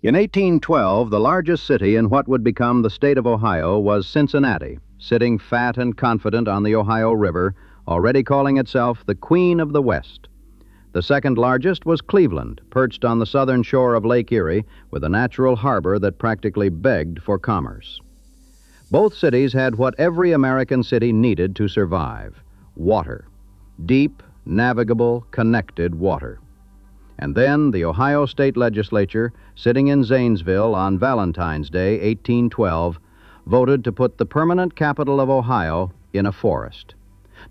In 1812, the largest city in what would become the state of Ohio was Cincinnati, sitting fat and confident on the Ohio River, already calling itself the Queen of the West. The second largest was Cleveland, perched on the southern shore of Lake Erie with a natural harbor that practically begged for commerce. Both cities had what every American city needed to survive: water. Deep, navigable, connected water. And then the Ohio State Legislature, sitting in Zanesville on Valentine's Day, 1812, voted to put the permanent capital of Ohio in a forest.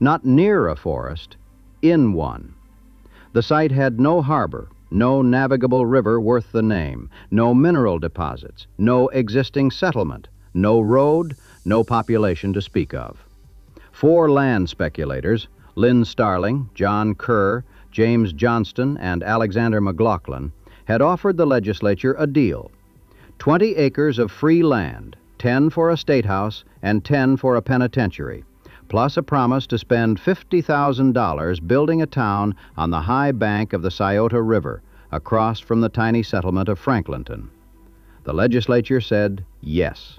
Not near a forest, in one. The site had no harbor, no navigable river worth the name, no mineral deposits, no existing settlement, no road, no population to speak of. 4 land speculators, Lynn Starling, John Kerr, James Johnston, and Alexander McLaughlin, had offered the legislature a deal: 20 acres of free land, 10 for a statehouse and 10 for a penitentiary, plus a promise to spend $50,000 building a town on the high bank of the Scioto River, across from the tiny settlement of Franklinton. The legislature said yes.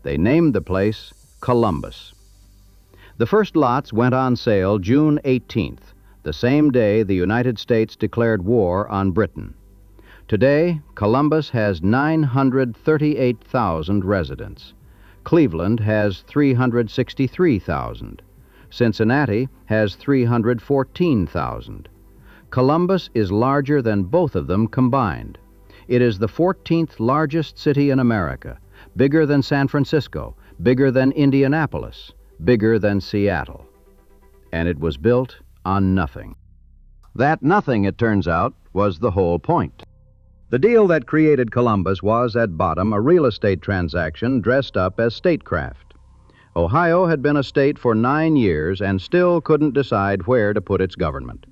They named the place Columbus. The first lots went on sale June 18th, the same day the United States declared war on Britain. Today, Columbus has 938,000 residents. Cleveland has 363,000. Cincinnati has 314,000. Columbus is larger than both of them combined. It is the 14th largest city in America, bigger than San Francisco, bigger than Indianapolis, bigger than Seattle. And it was built on nothing. That nothing, it turns out, was the whole point. The deal that created Columbus was, at bottom, a real estate transaction dressed up as statecraft. Ohio had been a state for 9 years and still couldn't decide where to put its government.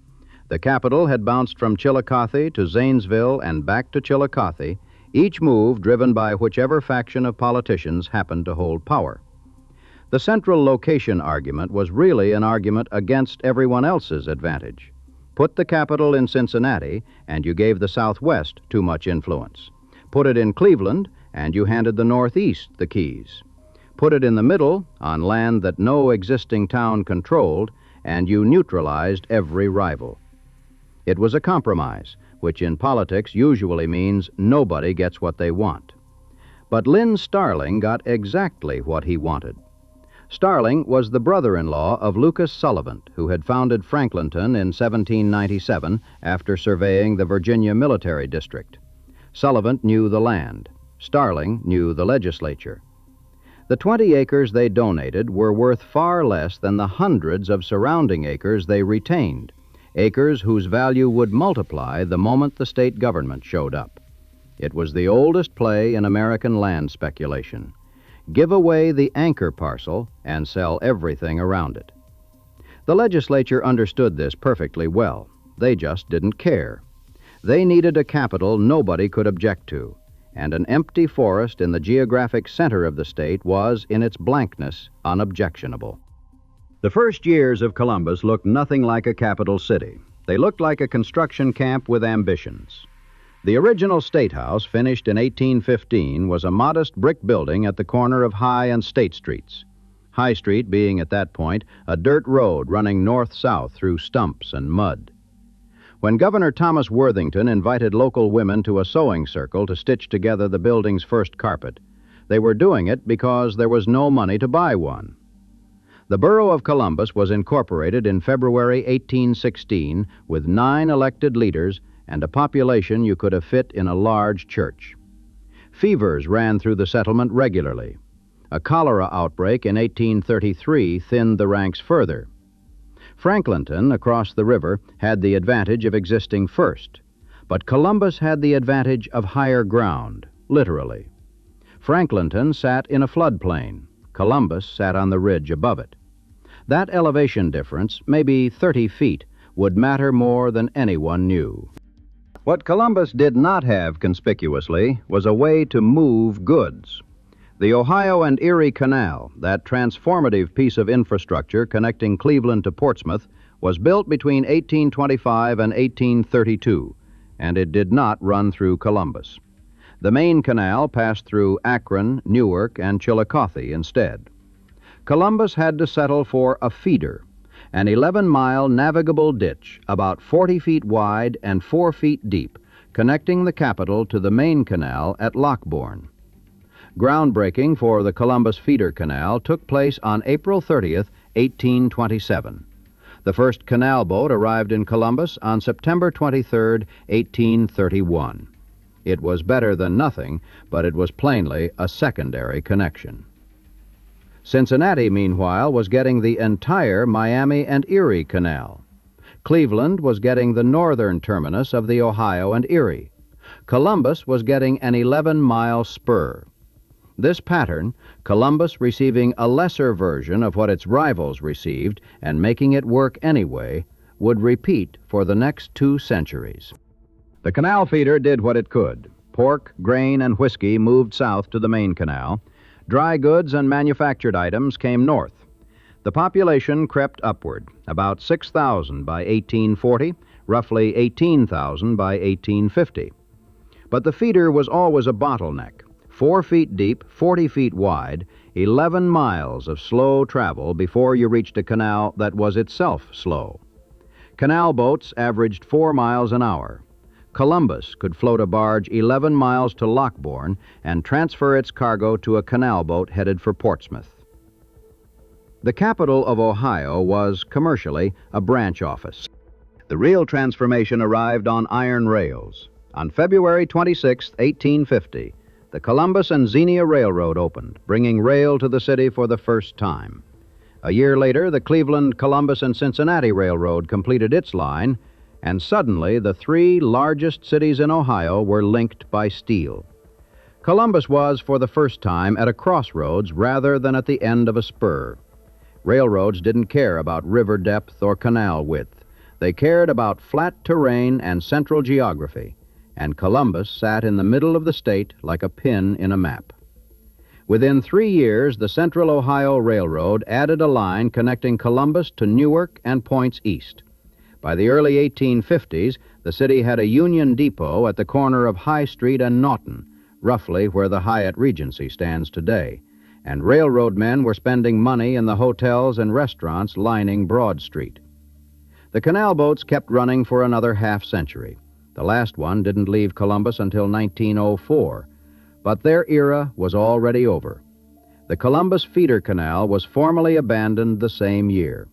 The capital had bounced from Chillicothe to Zanesville and back to Chillicothe, each move driven by whichever faction of politicians happened to hold power. The central location argument was really an argument against everyone else's advantage. Put the capital in Cincinnati, and you gave the Southwest too much influence. Put it in Cleveland, and you handed the Northeast the keys. Put it in the middle, on land that no existing town controlled, and you neutralized every rival. It was a compromise, which in politics usually means nobody gets what they want. But Lynn Starling got exactly what he wanted. Starling was the brother-in-law of Lucas Sullivan, who had founded Franklinton in 1797 after surveying the Virginia Military District. Sullivan knew the land. Starling knew the legislature. The 20 acres they donated were worth far less than the hundreds of surrounding acres they retained, acres whose value would multiply the moment the state government showed up. It was the oldest play in American land speculation. Give away the anchor parcel and sell everything around it. The legislature understood this perfectly well. They just didn't care. They needed a capital nobody could object to, and an empty forest in the geographic center of the state was, in its blankness, unobjectionable. The first years of Columbus looked nothing like a capital city. They looked like a construction camp with ambitions. The original Statehouse, finished in 1815, was a modest brick building at the corner of High and State Streets. High Street being at that point a dirt road running north-south through stumps and mud. When Governor Thomas Worthington invited local women to a sewing circle to stitch together the building's first carpet, they were doing it because there was no money to buy one. The borough of Columbus was incorporated in February 1816 with 9 elected leaders and a population you could have fit in a large church. Fevers ran through the settlement regularly. A cholera outbreak in 1833 thinned the ranks further. Franklinton, across the river, had the advantage of existing first, but Columbus had the advantage of higher ground, literally. Franklinton sat in a floodplain. Columbus sat on the ridge above it. That elevation difference, maybe 30 feet, would matter more than anyone knew. What Columbus did not have conspicuously was a way to move goods. The Ohio and Erie Canal, that transformative piece of infrastructure connecting Cleveland to Portsmouth, was built between 1825 and 1832, and it did not run through Columbus. The main canal passed through Akron, Newark, and Chillicothe instead. Columbus had to settle for a feeder, an 11-mile navigable ditch about 40 feet wide and 4 feet deep, connecting the capital to the main canal at Lockbourne. Groundbreaking for the Columbus Feeder Canal took place on April 30th, 1827. The first canal boat arrived in Columbus on September 23, 1831. It was better than nothing, but it was plainly a secondary connection. Cincinnati, meanwhile, was getting the entire Miami and Erie Canal. Cleveland was getting the northern terminus of the Ohio and Erie. Columbus was getting an 11-mile spur. This pattern, Columbus receiving a lesser version of what its rivals received and making it work anyway, would repeat for the next 2 centuries. The canal feeder did what it could. Pork, grain, and whiskey moved south to the main canal. Dry goods and manufactured items came north. The population crept upward, about 6,000 by 1840, roughly 18,000 by 1850. But the feeder was always a bottleneck. 4 feet deep, 40 feet wide, 11 miles of slow travel before you reached a canal that was itself slow. Canal boats averaged 4 miles an hour. Columbus could float a barge 11 miles to Lockbourne and transfer its cargo to a canal boat headed for Portsmouth. The capital of Ohio was, commercially, a branch office. The real transformation arrived on iron rails. On February 26, 1850, the Columbus and Xenia Railroad opened, bringing rail to the city for the first time. A year later, the Cleveland, Columbus, and Cincinnati Railroad completed its line, and suddenly the 3 largest cities in Ohio were linked by steel. Columbus was, for the first time, at a crossroads rather than at the end of a spur. Railroads didn't care about river depth or canal width. They cared about flat terrain and central geography, and Columbus sat in the middle of the state like a pin in a map. Within 3 years, the Central Ohio Railroad added a line connecting Columbus to Newark and points east. By the early 1850s, the city had a Union Depot at the corner of High Street and Naughton, roughly where the Hyatt Regency stands today, and railroad men were spending money in the hotels and restaurants lining Broad Street. The canal boats kept running for another half-century. The last one didn't leave Columbus until 1904, but their era was already over. The Columbus Feeder Canal was formally abandoned the same year.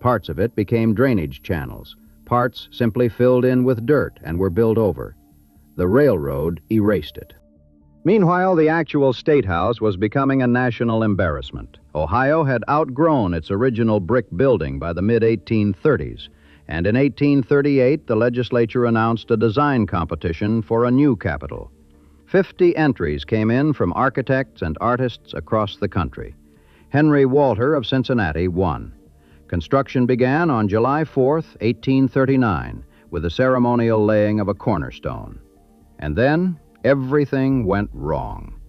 Parts of it became drainage channels. Parts simply filled in with dirt and were built over. The railroad erased it. Meanwhile, the actual Statehouse was becoming a national embarrassment. Ohio had outgrown its original brick building by the mid-1830s, and in 1838 the legislature announced a design competition for a new capital. 50 entries came in from architects and artists across the country. Henry Walter of Cincinnati won. Construction began on July 4th, 1839, with the ceremonial laying of a cornerstone. And then everything went wrong.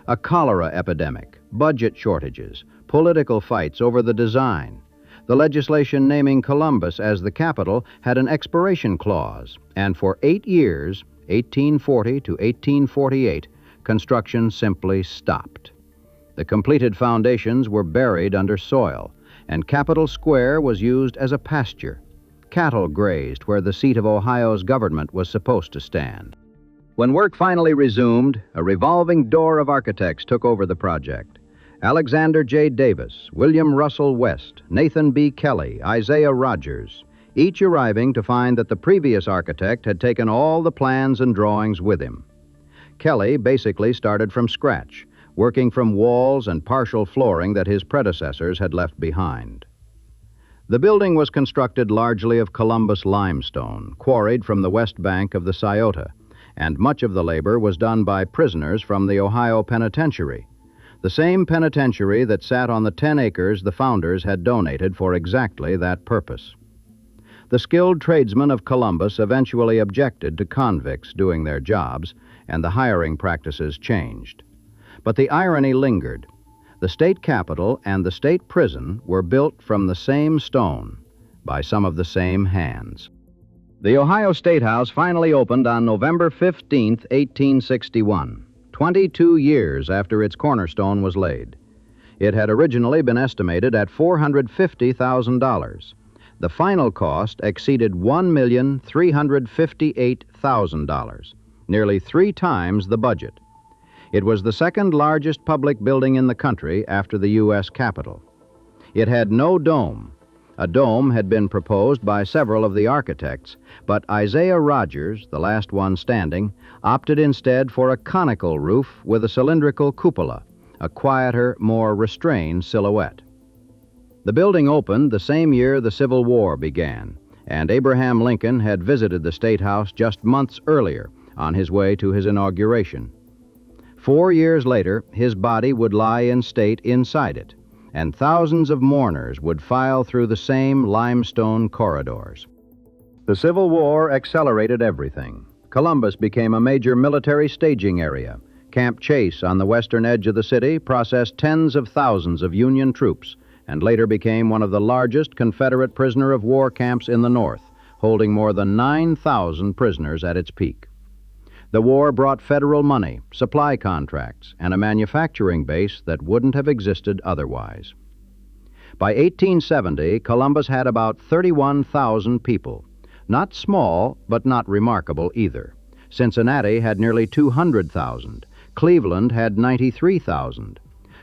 A cholera epidemic, budget shortages, political fights over the design. The legislation naming Columbus as the capital had an expiration clause, and for 8 years, 1840 to 1848, construction simply stopped. The completed foundations were buried under soil, and Capitol Square was used as a pasture. Cattle grazed where the seat of Ohio's government was supposed to stand. When work finally resumed, a revolving door of architects took over the project. Alexander J. Davis, William Russell West, Nathan B. Kelly, Isaiah Rogers, each arriving to find that the previous architect had taken all the plans and drawings with him. Kelly basically started from scratch, working from walls and partial flooring that his predecessors had left behind. The building was constructed largely of Columbus limestone, quarried from the west bank of the Scioto, and much of the labor was done by prisoners from the Ohio Penitentiary, the same penitentiary that sat on the 10 acres the founders had donated for exactly that purpose. The skilled tradesmen of Columbus eventually objected to convicts doing their jobs, and the hiring practices changed. But the irony lingered. The state capitol and the state prison were built from the same stone, by some of the same hands. The Ohio Statehouse finally opened on November 15, 1861. 22 years after its cornerstone was laid. It had originally been estimated at $450,000. The final cost exceeded $1,358,000, nearly 3 times the budget. It was the second largest public building in the country after the U.S. Capitol. It had no dome. A dome had been proposed by several of the architects, but Isaiah Rogers, the last one standing, opted instead for a conical roof with a cylindrical cupola, a quieter, more restrained silhouette. The building opened the same year the Civil War began, and Abraham Lincoln had visited the State House just months earlier on his way to his inauguration. 4 years later, his body would lie in state inside it, and thousands of mourners would file through the same limestone corridors. The Civil War accelerated everything. Columbus became a major military staging area. Camp Chase on the western edge of the city processed tens of thousands of Union troops and later became one of the largest Confederate prisoner of war camps in the North, holding more than 9,000 prisoners at its peak. The war brought federal money, supply contracts, and a manufacturing base that wouldn't have existed otherwise. By 1870, Columbus had about 31,000 people. Not small, but not remarkable either. Cincinnati had nearly 200,000. Cleveland had 93,000.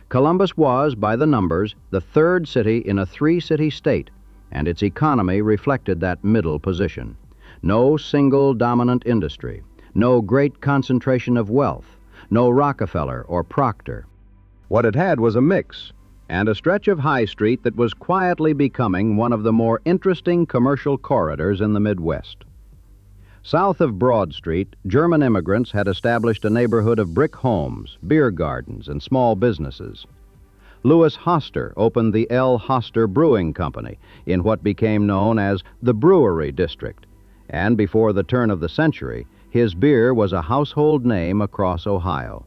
Columbus was, by the numbers, the third city in a 3-city state, and its economy reflected that middle position. No single dominant industry. No great concentration of wealth, no Rockefeller or Proctor. What it had was a mix, and a stretch of High Street that was quietly becoming one of the more interesting commercial corridors in the Midwest. South of Broad Street, German immigrants had established a neighborhood of brick homes, beer gardens, and small businesses. Louis Hoster opened the L. Hoster Brewing Company in what became known as the Brewery District, and before the turn of the century, his beer was a household name across Ohio.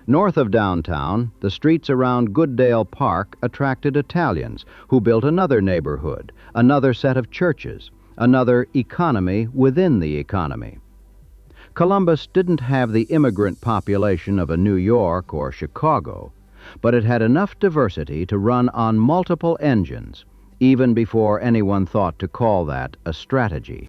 North of downtown, the streets around Gooddale Park attracted Italians who built another neighborhood, another set of churches, another economy within the economy. Columbus didn't have the immigrant population of a New York or Chicago, but it had enough diversity to run on multiple engines, even before anyone thought to call that a strategy.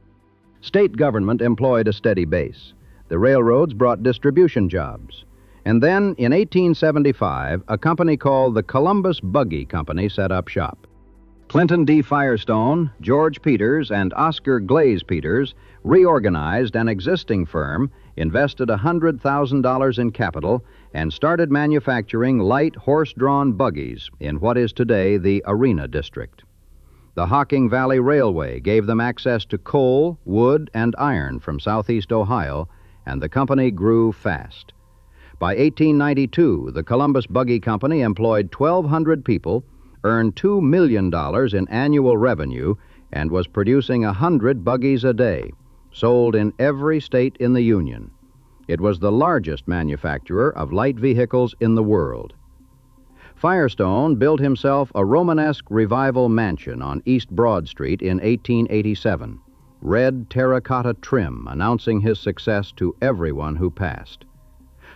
State government employed a steady base. The railroads brought distribution jobs. And then, in 1875, a company called the Columbus Buggy Company set up shop. Clinton D. Firestone, George Peters, and Oscar Glaze Peters reorganized an existing firm, invested $100,000 in capital, and started manufacturing light horse-drawn buggies in what is today the Arena District. The Hocking Valley Railway gave them access to coal, wood, and iron from southeast Ohio, and the company grew fast. By 1892, the Columbus Buggy Company employed 1,200 people, earned $2 million in annual revenue, and was producing 100 buggies a day, sold in every state in the Union. It was the largest manufacturer of light vehicles in the world. Firestone built himself a Romanesque revival mansion on East Broad Street in 1887, red terracotta trim announcing his success to everyone who passed.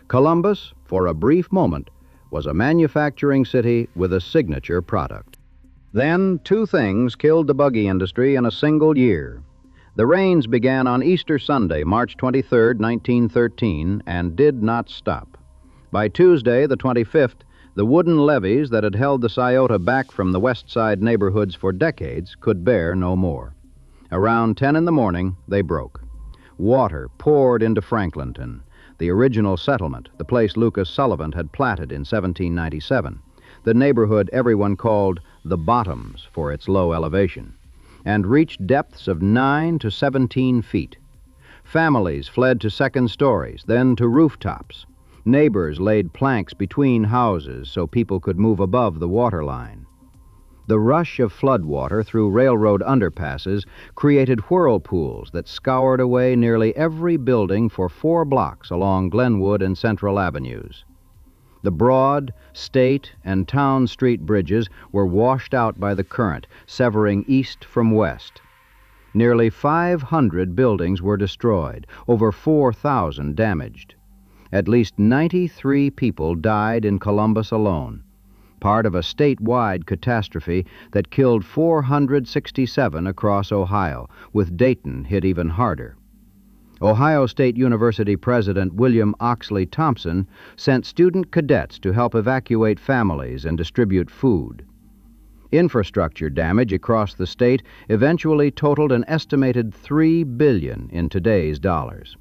Columbus, for a brief moment, was a manufacturing city with a signature product. Then 2 things killed the buggy industry in a single year. The rains began on Easter Sunday, March 23, 1913, and did not stop. By Tuesday, the 25th, the wooden levees that had held the Scioto back from the West Side neighborhoods for decades could bear no more. Around 10 in the morning, they broke. Water poured into Franklinton, the original settlement, the place Lucas Sullivan had platted in 1797, the neighborhood everyone called the Bottoms for its low elevation, and reached depths of 9 to 17 feet. Families fled to second stories, then to rooftops. Neighbors laid planks between houses so people could move above the water line. The rush of floodwater through railroad underpasses created whirlpools that scoured away nearly every building for 4 blocks along Glenwood and Central Avenues. The Broad, State, and Town Street bridges were washed out by the current, severing east from west. Nearly 500 buildings were destroyed, over 4,000 damaged. At least 93 people died in Columbus alone, part of a statewide catastrophe that killed 467 across Ohio, with Dayton hit even harder. Ohio State University President William Oxley Thompson sent student cadets to help evacuate families and distribute food. Infrastructure damage across the state eventually totaled an estimated $3 billion in today's dollars.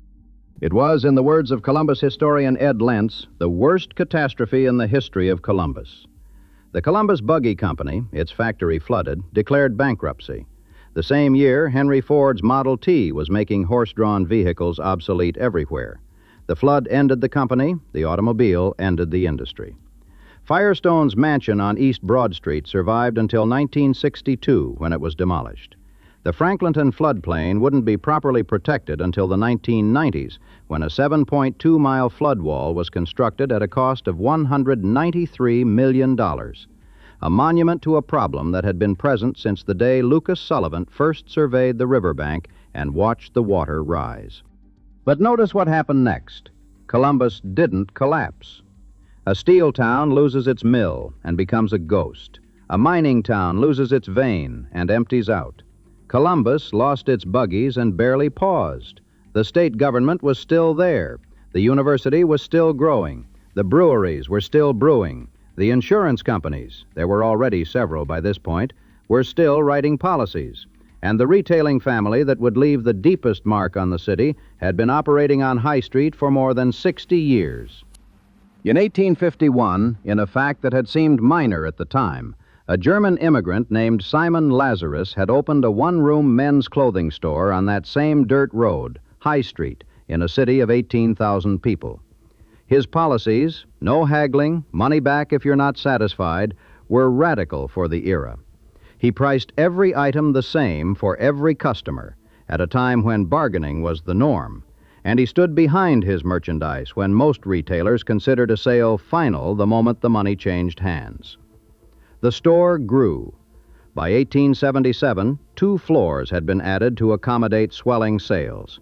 It was, in the words of Columbus historian Ed Lentz, the worst catastrophe in the history of Columbus. The Columbus Buggy Company, its factory flooded, declared bankruptcy. The same year, Henry Ford's Model T was making horse-drawn vehicles obsolete everywhere. The flood ended the company, the automobile ended the industry. Firestone's mansion on East Broad Street survived until 1962, when it was demolished. The Franklinton floodplain wouldn't be properly protected until the 1990s, when a 7.2-mile flood wall was constructed at a cost of $193 million. A monument to a problem that had been present since the day Lucas Sullivan first surveyed the riverbank and watched the water rise. But notice what happened next. Columbus didn't collapse. A steel town loses its mill and becomes a ghost. A mining town loses its vein and empties out. Columbus lost its buggies and barely paused. The state government was still there. The university was still growing. The breweries were still brewing. The insurance companies, there were already several by this point, were still writing policies. And the retailing family that would leave the deepest mark on the city had been operating on High Street for more than 60 years. In 1851, in a fact that had seemed minor at the time, a German immigrant named Simon Lazarus had opened a one-room men's clothing store on that same dirt road, High Street, in a city of 18,000 people. His policies, no haggling, money back if you're not satisfied, were radical for the era. He priced every item the same for every customer, at a time when bargaining was the norm, and he stood behind his merchandise when most retailers considered a sale final the moment the money changed hands. The store grew. By 1877, 2 floors had been added to accommodate swelling sales.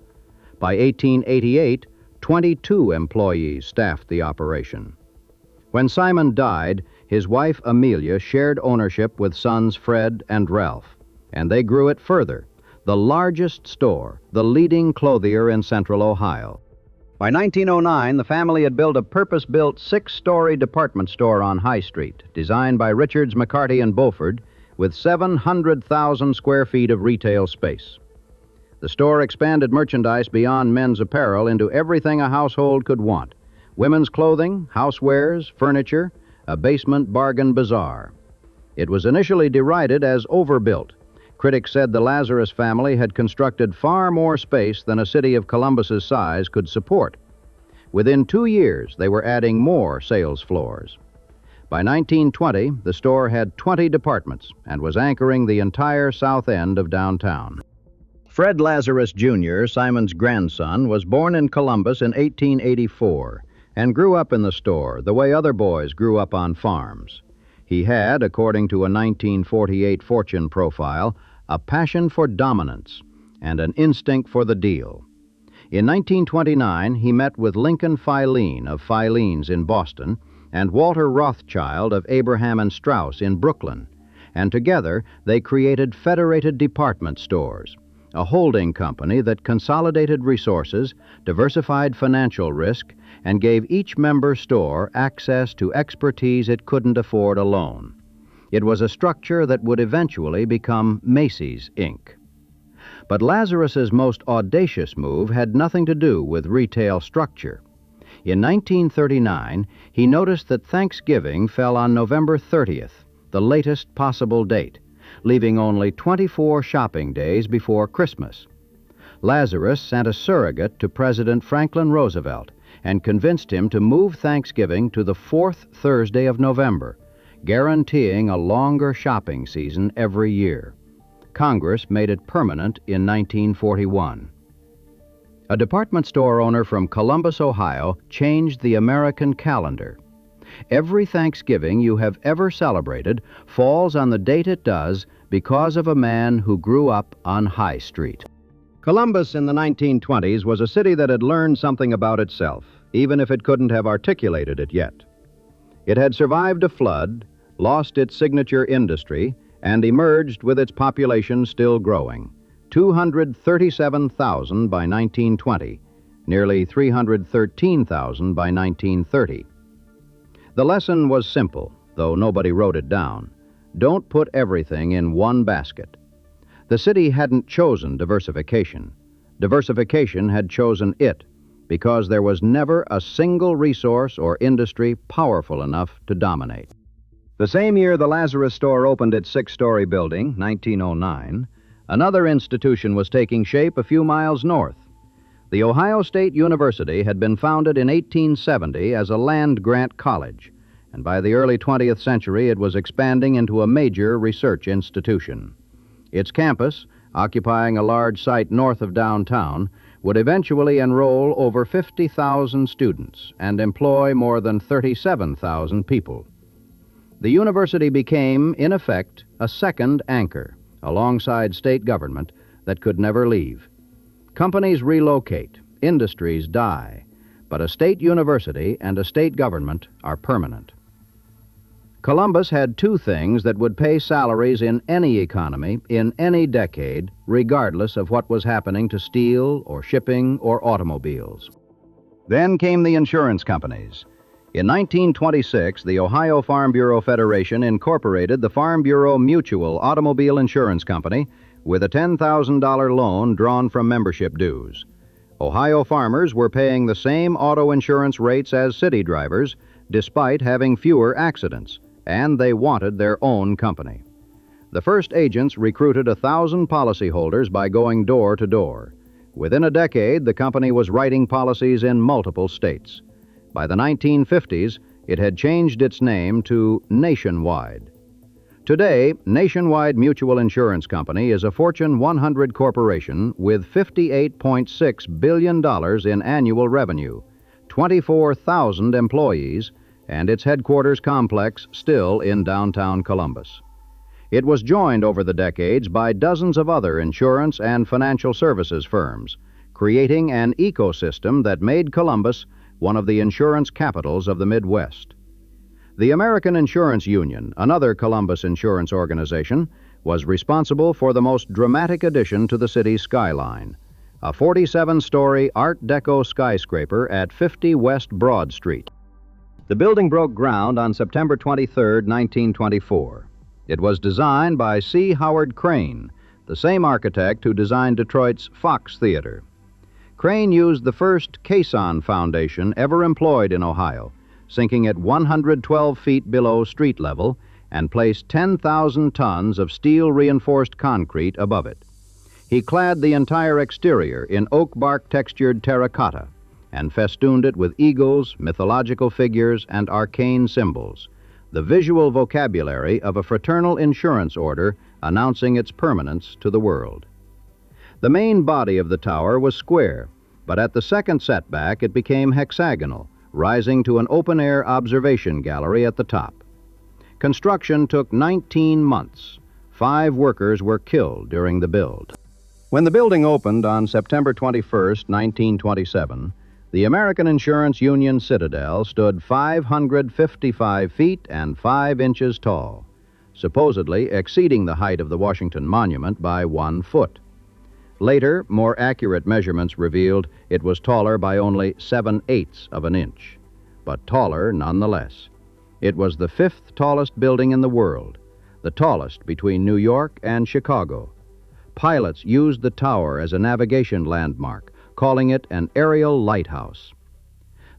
By 1888, 22 employees staffed the operation. When Simon died, his wife Amelia shared ownership with sons Fred and Ralph, and they grew it further, the largest store, the leading clothier in central Ohio. By 1909, the family had built a purpose-built 6-story department store on High Street, designed by Richards, McCarty, and Beaufort, with 700,000 square feet of retail space. The store expanded merchandise beyond men's apparel into everything a household could want: women's clothing, housewares, furniture, a basement bargain bazaar. It was initially derided as overbuilt. Critics said the Lazarus family had constructed far more space than a city of Columbus's size could support. Within 2 years, they were adding more sales floors. By 1920, the store had 20 departments and was anchoring the entire south end of downtown. Fred Lazarus Jr., Simon's grandson, was born in Columbus in 1884 and grew up in the store the way other boys grew up on farms. He had, according to a 1948 Fortune profile, a passion for dominance and an instinct for the deal. In 1929, he met with Lincoln Filene of Filene's in Boston and Walter Rothschild of Abraham and Straus in Brooklyn, and together they created Federated Department Stores, a holding company that consolidated resources, diversified financial risk, and gave each member store access to expertise it couldn't afford alone. It was a structure that would eventually become Macy's, Inc. But Lazarus's most audacious move had nothing to do with retail structure. In 1939, he noticed that Thanksgiving fell on November 30th, the latest possible date, leaving only 24 shopping days before Christmas. Lazarus sent a surrogate to President Franklin Roosevelt and convinced him to move Thanksgiving to the 4th Thursday of November, guaranteeing a longer shopping season every year. Congress made it permanent in 1941. A department store owner from Columbus, Ohio, changed the American calendar. Every Thanksgiving you have ever celebrated falls on the date it does because of a man who grew up on High Street. Columbus in the 1920s was a city that had learned something about itself. even if it couldn't have articulated it yet. It had survived a flood, lost its signature industry, and emerged with its population still growing. 237,000 by 1920, nearly 313,000 by 1930. The lesson was simple, though nobody wrote it down. Don't put everything in one basket. The city hadn't chosen diversification. Diversification had chosen it, because there was never a single resource or industry powerful enough to dominate. The same year the Lazarus store opened its six-story building, 1909, another institution was taking shape a few miles north. The Ohio State University had been founded in 1870 as a land-grant college, and by the early 20th century it was expanding into a major research institution. Its campus, occupying a large site north of downtown, would eventually enroll over 50,000 students and employ more than 37,000 people. The university became, in effect, a second anchor, alongside state government, that could never leave. Companies relocate, industries die, but a state university and a state government are permanent. Columbus had two things that would pay salaries in any economy, in any decade, regardless of what was happening to steel or shipping or automobiles. Then came the insurance companies. In 1926, the Ohio Farm Bureau Federation incorporated the Farm Bureau Mutual Automobile Insurance Company with a $10,000 loan drawn from membership dues. Ohio farmers were paying the same auto insurance rates as city drivers, despite having fewer accidents, and they wanted their own company. The first agents recruited 1,000 policyholders by going door to door. Within a decade, the company was writing policies in multiple states. By the 1950s, it had changed its name to Nationwide. Today, Nationwide Mutual Insurance Company is a Fortune 100 corporation with $58.6 billion in annual revenue, 24,000 employees, and its headquarters complex still in downtown Columbus. It was joined over the decades by dozens of other insurance and financial services firms, creating an ecosystem that made Columbus one of the insurance capitals of the Midwest. The American Insurance Union, another Columbus insurance organization, was responsible for the most dramatic addition to the city's skyline, a 47-story Art Deco skyscraper at 50 West Broad Street. The building broke ground on September 23, 1924. It was designed by C. Howard Crane, the same architect who designed Detroit's Fox Theater. Crane used the first caisson foundation ever employed in Ohio, sinking at 112 feet below street level, and placed 10,000 tons of steel-reinforced concrete above it. He clad the entire exterior in oak bark textured terracotta and festooned it with eagles, mythological figures, and arcane symbols, the visual vocabulary of a fraternal insurance order announcing its permanence to the world. The main body of the tower was square, but at the second setback it became hexagonal, rising to an open-air observation gallery at the top. Construction took 19 months. 5 workers were killed during the build. When the building opened on September 21, 1927, the American Insurance Union Citadel stood 555 feet and 5 inches tall, supposedly exceeding the height of the Washington Monument by 1 foot. Later, more accurate measurements revealed it was taller by only 7/8 of an inch, but taller nonetheless. It was the 5th tallest building in the world, the tallest between New York and Chicago. Pilots used the tower as a navigation landmark, calling it an aerial lighthouse.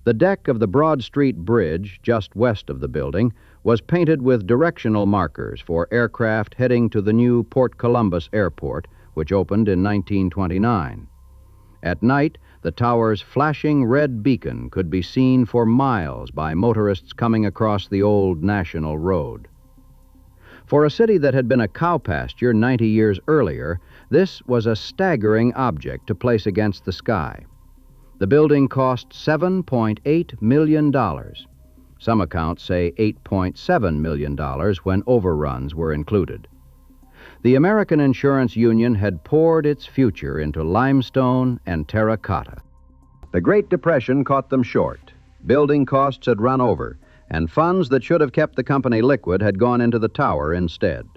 The deck of the Broad Street Bridge, just west of the building, was painted with directional markers for aircraft heading to the new Port Columbus Airport, which opened in 1929. At night, the tower's flashing red beacon could be seen for miles by motorists coming across the old National Road. For a city that had been a cow pasture 90 years earlier, this was a staggering object to place against the sky. The building cost $7.8 million. Some accounts say $8.7 million when overruns were included. The American Insurance Union had poured its future into limestone and terracotta. The Great Depression caught them short. Building costs had run over, and funds that should have kept the company liquid had gone into the tower instead.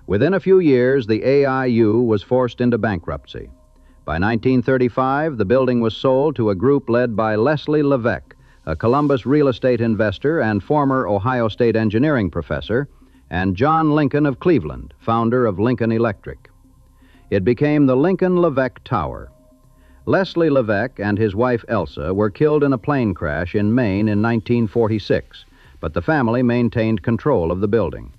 Within a few years, the AIU was forced into bankruptcy. By 1935, the building was sold to a group led by Leslie LeVeque, a Columbus real estate investor and former Ohio State engineering professor, and John Lincoln of Cleveland, founder of Lincoln Electric. It became the Lincoln-LeVeque Tower. Leslie LeVeque and his wife Elsa were killed in a plane crash in Maine in 1946, but the family maintained control of the building.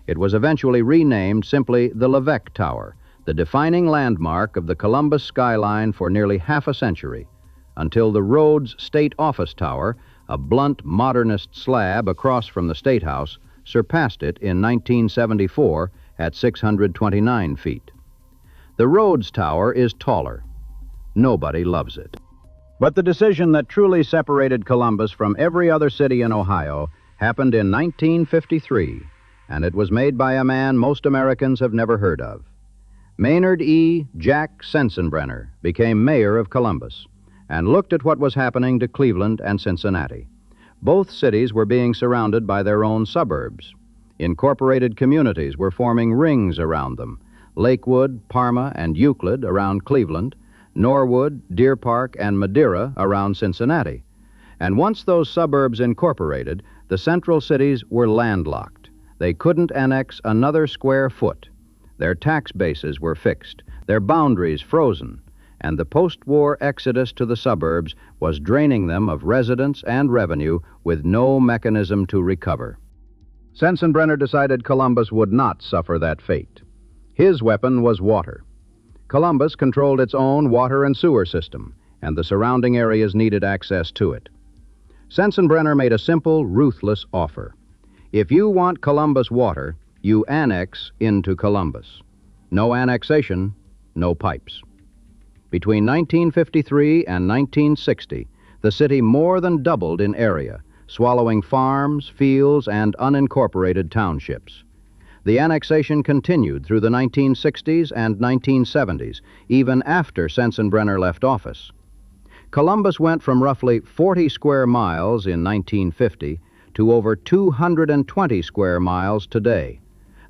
It was eventually renamed simply the LeVeque Tower, the defining landmark of the Columbus skyline for nearly half a century, until the Rhodes State Office Tower, a blunt modernist slab across from the State House, surpassed it in 1974 at 629 feet. The Rhodes Tower is taller. Nobody loves it. But the decision that truly separated Columbus from every other city in Ohio happened in 1953, and it was made by a man most Americans have never heard of. Maynard E. Jack Sensenbrenner became mayor of Columbus and looked at what was happening to Cleveland and Cincinnati. Both cities were being surrounded by their own suburbs. Incorporated communities were forming rings around them: Lakewood, Parma, and Euclid around Cleveland, Norwood, Deer Park, and Madeira around Cincinnati. And once those suburbs incorporated, the central cities were landlocked. They couldn't annex another square foot. Their tax bases were fixed, their boundaries frozen, and the post-war exodus to the suburbs was draining them of residents and revenue with no mechanism to recover. Sensenbrenner decided Columbus would not suffer that fate. His weapon was water. Columbus controlled its own water and sewer system, and the surrounding areas needed access to it. Sensenbrenner made a simple, ruthless offer. If you want Columbus water, you annex into Columbus. No annexation, no pipes. Between 1953 and 1960, the city more than doubled in area, swallowing farms, fields, and unincorporated townships. The annexation continued through the 1960s and 1970s, even after Sensenbrenner left office. Columbus went from roughly 40 square miles in 1950 to over 220 square miles today,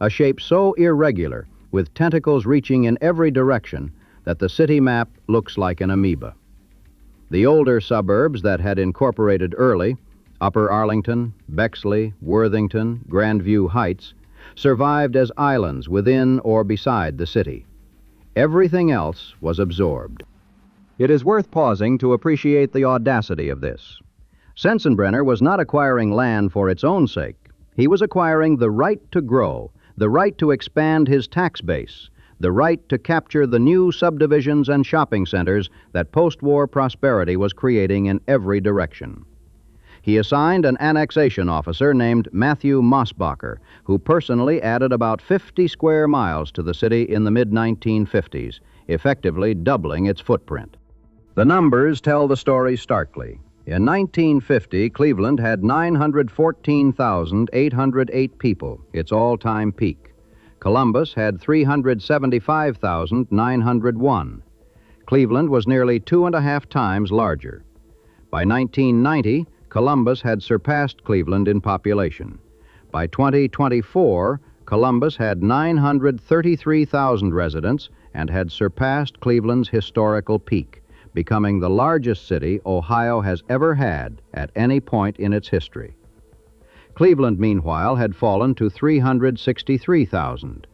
a shape so irregular, with tentacles reaching in every direction, that the city map looks like an amoeba. The older suburbs that had incorporated early, Upper Arlington, Bexley, Worthington, Grandview Heights, survived as islands within or beside the city. Everything else was absorbed. It is worth pausing to appreciate the audacity of this. Sensenbrenner was not acquiring land for its own sake. He was acquiring the right to grow, the right to expand his tax base, the right to capture the new subdivisions and shopping centers that post-war prosperity was creating in every direction. He assigned an annexation officer named Matthew Mosbacher, who personally added about 50 square miles to the city in the mid-1950s, effectively doubling its footprint. The numbers tell the story starkly. In 1950, Cleveland had 914,808 people, its all-time peak. Columbus had 375,901. Cleveland was nearly 2.5 times larger. By 1990, Columbus had surpassed Cleveland in population. By 2024, Columbus had 933,000 residents and had surpassed Cleveland's historical peak, becoming the largest city Ohio has ever had at any point in its history. Cleveland, meanwhile, had fallen to 363,000.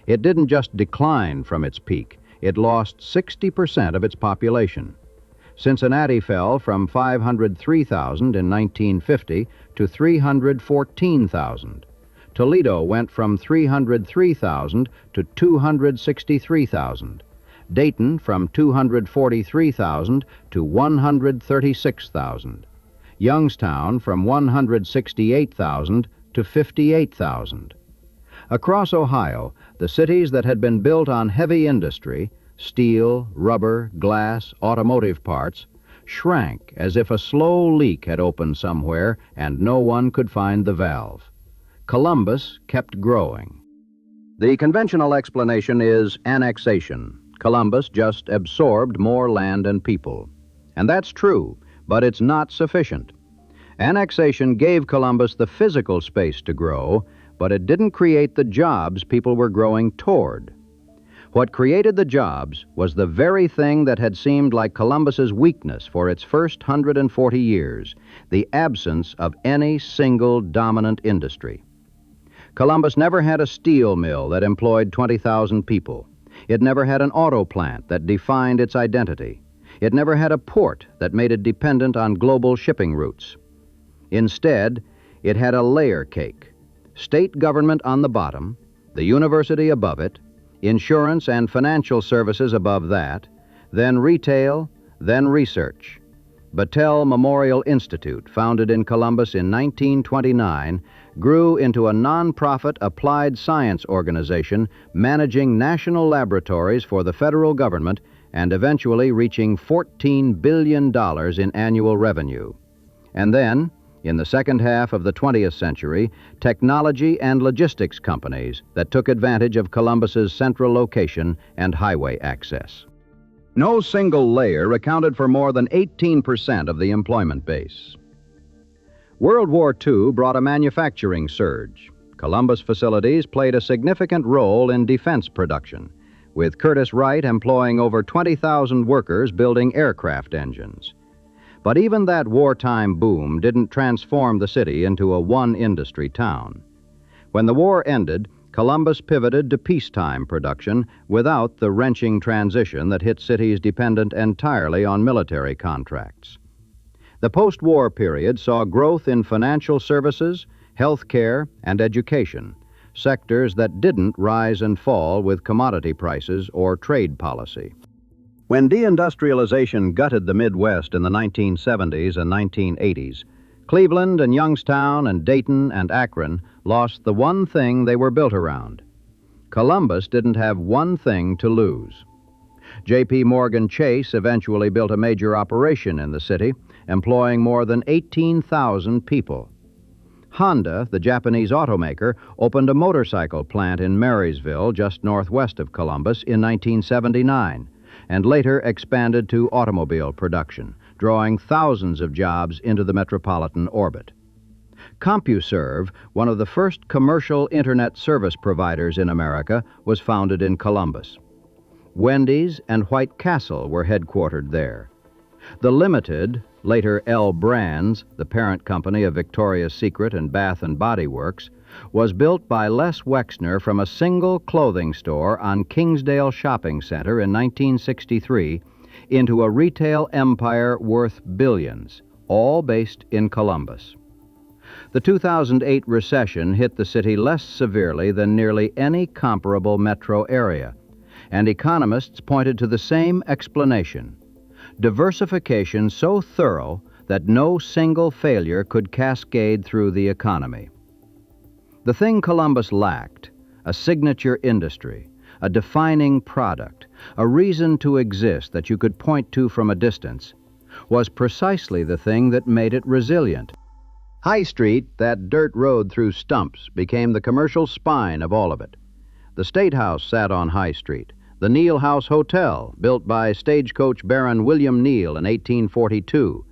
It didn't just decline from its peak, it lost 60% of its population. Cincinnati fell from 503,000 in 1950 to 314,000. Toledo went from 303,000 to 263,000. Dayton from 243,000 to 136,000. Youngstown from 168,000 to 58,000. Across Ohio, the cities that had been built on heavy industry, steel, rubber, glass, automotive parts, shrank as if a slow leak had opened somewhere and no one could find the valve. Columbus kept growing. The conventional explanation is annexation. Columbus just absorbed more land and people. And that's true, but it's not sufficient. Annexation gave Columbus the physical space to grow, but it didn't create the jobs people were growing toward. What created the jobs was the very thing that had seemed like Columbus's weakness for its first 140 years, the absence of any single dominant industry. Columbus never had a steel mill that employed 20,000 people. It never had an auto plant that defined its identity. It never had a port that made it dependent on global shipping routes. Instead, it had a layer cake: state government on the bottom, the university above it, insurance and financial services above that, then retail, then research. Battelle Memorial Institute, founded in Columbus in 1929, grew into a nonprofit applied science organization managing national laboratories for the federal government and eventually reaching $14 billion in annual revenue. And then, in the second half of the 20th century, technology and logistics companies that took advantage of Columbus's central location and highway access. No single layer accounted for more than 18% of the employment base. World War II brought a manufacturing surge. Columbus facilities played a significant role in defense production, with Curtiss Wright employing over 20,000 workers building aircraft engines. But even that wartime boom didn't transform the city into a one-industry town. When the war ended, Columbus pivoted to peacetime production without the wrenching transition that hit cities dependent entirely on military contracts. The post-war period saw growth in financial services, health care, and education, sectors that didn't rise and fall with commodity prices or trade policy. When deindustrialization gutted the Midwest in the 1970s and 1980s, Cleveland and Youngstown and Dayton and Akron lost the one thing they were built around. Columbus didn't have one thing to lose. J.P. Morgan Chase eventually built a major operation in the city, employing more than 18,000 people. Honda, the Japanese automaker, opened a motorcycle plant in Marysville, just northwest of Columbus, in 1979, and later expanded to automobile production, drawing thousands of jobs into the metropolitan orbit. CompuServe, one of the first commercial internet service providers in America, was founded in Columbus. Wendy's and White Castle were headquartered there. The Limited, later L Brands, the parent company of Victoria's Secret and Bath and Body Works, was built by Les Wexner from a single clothing store on Kingsdale Shopping Center in 1963 into a retail empire worth billions, all based in Columbus. The 2008 recession hit the city less severely than nearly any comparable metro area, and economists pointed to the same explanation: diversification so thorough that no single failure could cascade through the economy. The thing Columbus lacked, a signature industry, a defining product, a reason to exist that you could point to from a distance, was precisely the thing that made it resilient. High Street, that dirt road through stumps, became the commercial spine of all of it. The Statehouse sat on High Street. The Neal House Hotel, built by stagecoach Baron William Neal in 1842.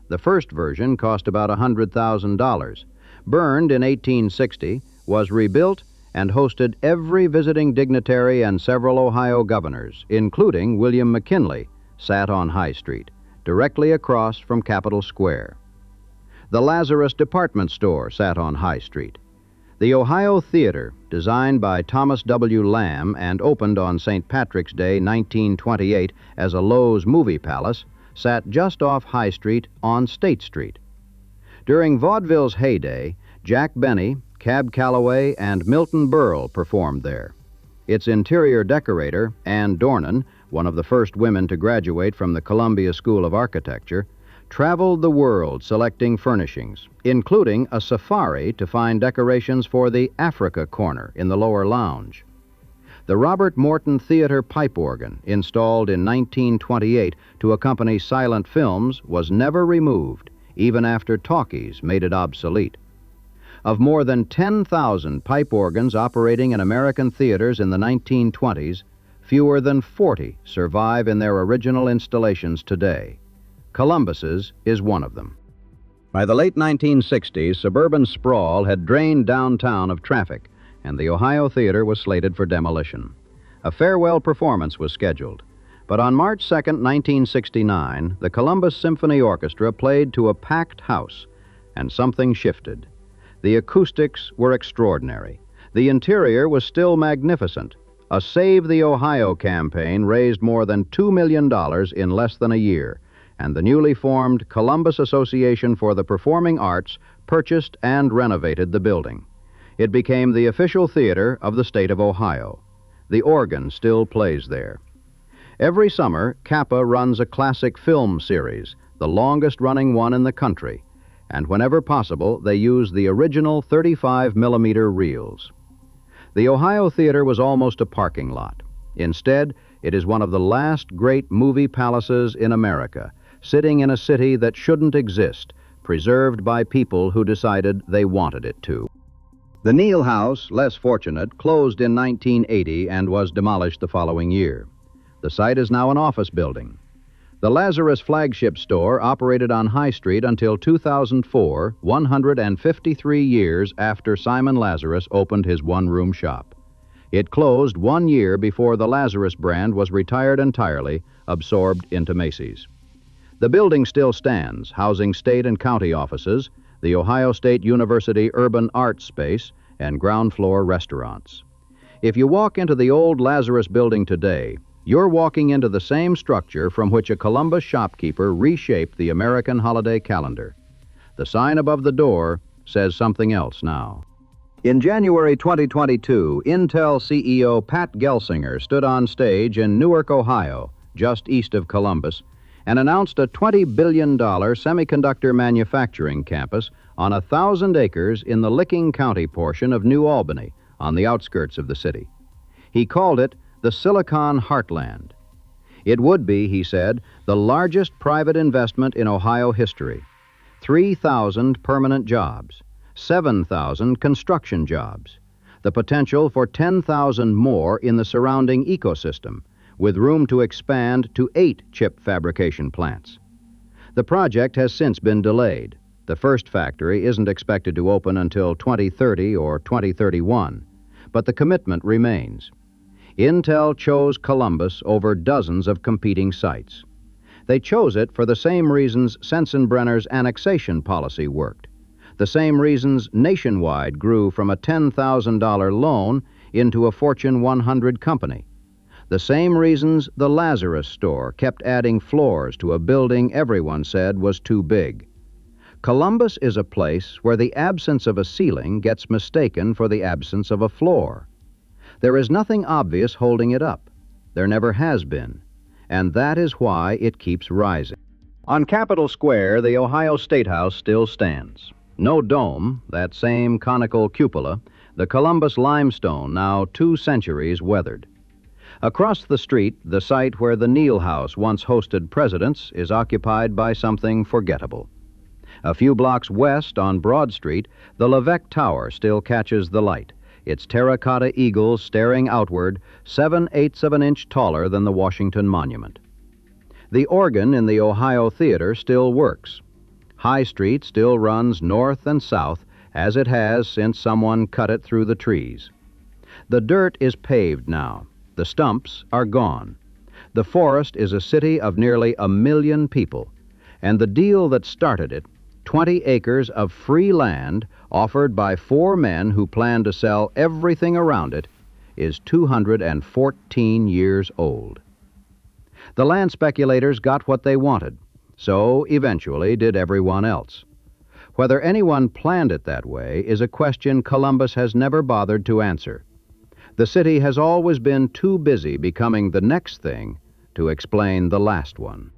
The first version cost about $100,000. Burned in 1860, was rebuilt and hosted every visiting dignitary and several Ohio governors, including William McKinley, sat on High Street, directly across from Capitol Square. The Lazarus department store sat on High Street. The Ohio Theater, designed by Thomas W. Lamb and opened on St. Patrick's Day, 1928, as a Lowe's movie palace, sat just off High Street on State Street. During vaudeville's heyday, Jack Benny, Cab Calloway, and Milton Berle performed there. Its interior decorator, Ann Dornan, one of the first women to graduate from the Columbia School of Architecture, traveled the world selecting furnishings, including a safari to find decorations for the Africa corner in the lower lounge. The Robert Morton Theater pipe organ, installed in 1928 to accompany silent films, was never removed, even after talkies made it obsolete. Of more than 10,000 pipe organs operating in American theaters in the 1920s, fewer than 40 survive in their original installations today. Columbus's is one of them. By the late 1960s, suburban sprawl had drained downtown of traffic, and the Ohio Theater was slated for demolition. A farewell performance was scheduled, but on March 2, 1969, the Columbus Symphony Orchestra played to a packed house, and something shifted. The acoustics were extraordinary. The interior was still magnificent. A Save the Ohio campaign raised more than $2 million in less than a year, and the newly formed Columbus Association for the Performing Arts purchased and renovated the building. It became the official theater of the state of Ohio. The organ still plays there. Every summer, Kappa runs a classic film series, the longest-running one in the country, and whenever possible, they use the original 35mm reels. The Ohio Theater was almost a parking lot. Instead, it is one of the last great movie palaces in America, sitting in a city that shouldn't exist, preserved by people who decided they wanted it to. The Neal House, less fortunate, closed in 1980 and was demolished the following year. The site is now an office building. The Lazarus flagship store operated on High Street until 2004, 153 years after Simon Lazarus opened his one-room shop. It closed 1 year before the Lazarus brand was retired entirely, absorbed into Macy's. The building still stands, housing state and county offices, the Ohio State University Urban Arts Space, and ground-floor restaurants. If you walk into the old Lazarus building today, you're walking into the same structure from which a Columbus shopkeeper reshaped the American holiday calendar. The sign above the door says something else now. In January 2022, Intel CEO Pat Gelsinger stood on stage in Newark, Ohio, just east of Columbus, and announced a $20 billion semiconductor manufacturing campus on 1,000 acres in the Licking County portion of New Albany, on the outskirts of the city. He called it the Silicon Heartland. It would be, he said, the largest private investment in Ohio history. 3,000 permanent jobs, 7,000 construction jobs, the potential for 10,000 more in the surrounding ecosystem, with room to expand to 8 chip fabrication plants. The project has since been delayed. The first factory isn't expected to open until 2030 or 2031, but the commitment remains. Intel chose Columbus over dozens of competing sites. They chose it for the same reasons Sensenbrenner's annexation policy worked, the same reasons Nationwide grew from a $10,000 loan into a Fortune 100 company, the same reasons the Lazarus store kept adding floors to a building everyone said was too big. Columbus is a place where the absence of a ceiling gets mistaken for the absence of a floor. There is nothing obvious holding it up. There never has been, and that is why it keeps rising. On Capitol Square, the Ohio Statehouse still stands. No dome, that same conical cupola, the Columbus limestone, now 2 centuries weathered. Across the street, the site where the Neal House once hosted presidents is occupied by something forgettable. A few blocks west on Broad Street, the LeVeque Tower still catches the light, its terracotta eagles staring outward 7/8 of an inch taller than the Washington Monument. The organ in the Ohio Theater still works. High Street still runs north and south, as it has since someone cut it through the trees. The dirt is paved now. The stumps are gone. The forest is a city of nearly 1 million people, and the deal that started it, 20 acres of free land offered by 4 men who plan to sell everything around it, is 214 years old. The land speculators got what they wanted, so eventually did everyone else. Whether anyone planned it that way is a question Columbus has never bothered to answer. The city has always been too busy becoming the next thing to explain the last one.